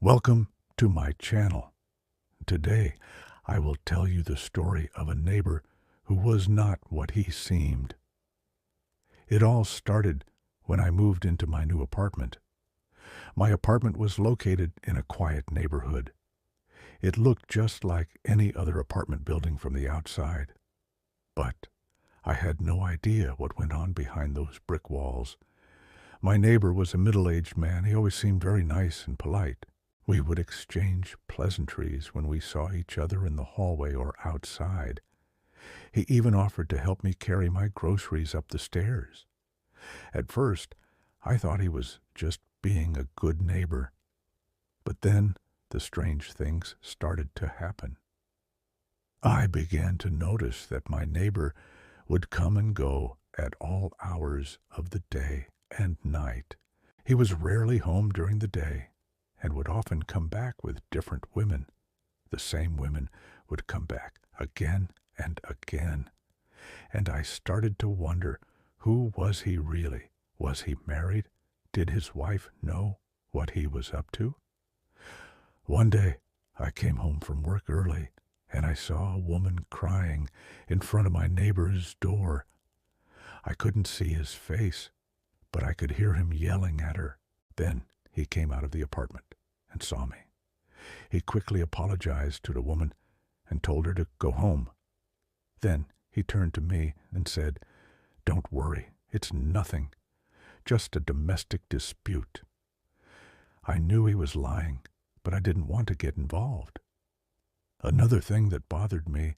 Welcome to my channel. Today, I will tell you the story of a neighbor who was not what he seemed. It all started when I moved into my new apartment. My apartment was located in a quiet neighborhood. It looked just like any other apartment building from the outside. But I had no idea what went on behind those brick walls. My neighbor was a middle-aged man. He always seemed very nice and polite. We would exchange pleasantries when we saw each other in the hallway or outside. He even offered to help me carry my groceries up the stairs. At first, I thought he was just being a good neighbor. But then the strange things started to happen. I began to notice that my neighbor would come and go at all hours of the day and night. He was rarely home during the day and would often come back with different women. The same women would come back again and again. And I started to wonder, who was he really? Was he married? Did his wife know what he was up to? One day, I came home from work early, and I saw a woman crying in front of my neighbor's door. I couldn't see his face, but I could hear him yelling at her. Then he came out of the apartment and saw me. He quickly apologized to the woman and told her to go home. Then he turned to me and said, "Don't worry, it's nothing, just a domestic dispute." I knew he was lying, but I didn't want to get involved. Another thing that bothered me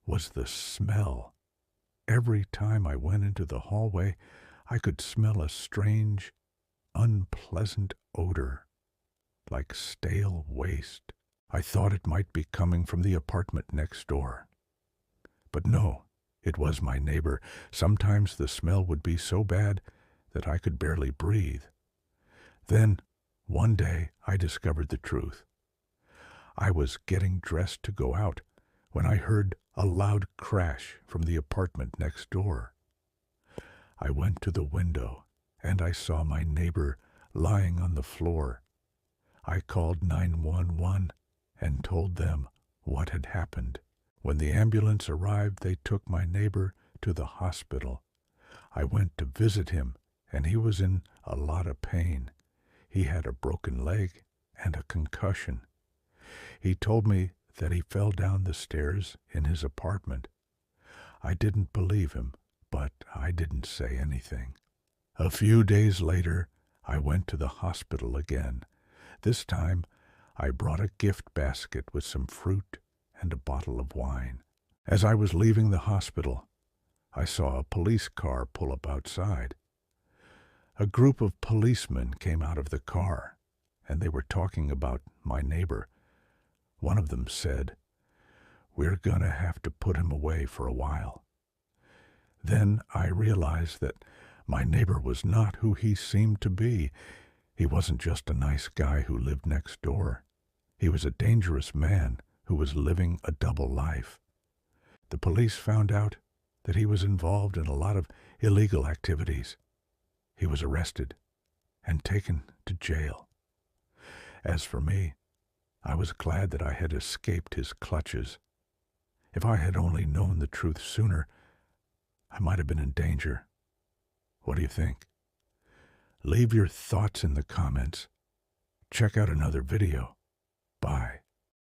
was the smell. Every time I went into the hallway, I could smell a strange, unpleasant odor, like stale waste. I thought it might be coming from the apartment next door. But no, it was my neighbor. Sometimes the smell would be so bad that I could barely breathe. Then, one day, I discovered the truth. I was getting dressed to go out when I heard a loud crash from the apartment next door. I went to the window and I saw my neighbor lying on the floor. I called 911 and told them what had happened. When the ambulance arrived, they took my neighbor to the hospital. I went to visit him, and he was in a lot of pain. He had a broken leg and a concussion. He told me that he fell down the stairs in his apartment. I didn't believe him, but I didn't say anything. A few days later, I went to the hospital again. This time, I brought a gift basket with some fruit and a bottle of wine. As I was leaving the hospital, I saw a police car pull up outside. A group of policemen came out of the car, and they were talking about my neighbor. One of them said, "We're gonna have to put him away for a while." Then I realized that my neighbor was not who he seemed to be. He wasn't just a nice guy who lived next door. He was a dangerous man who was living a double life. The police found out that he was involved in a lot of illegal activities. He was arrested and taken to jail. As for me, I was glad that I had escaped his clutches. If I had only known the truth sooner, I might have been in danger. What do you think? Leave your thoughts in the comments. Check out another video.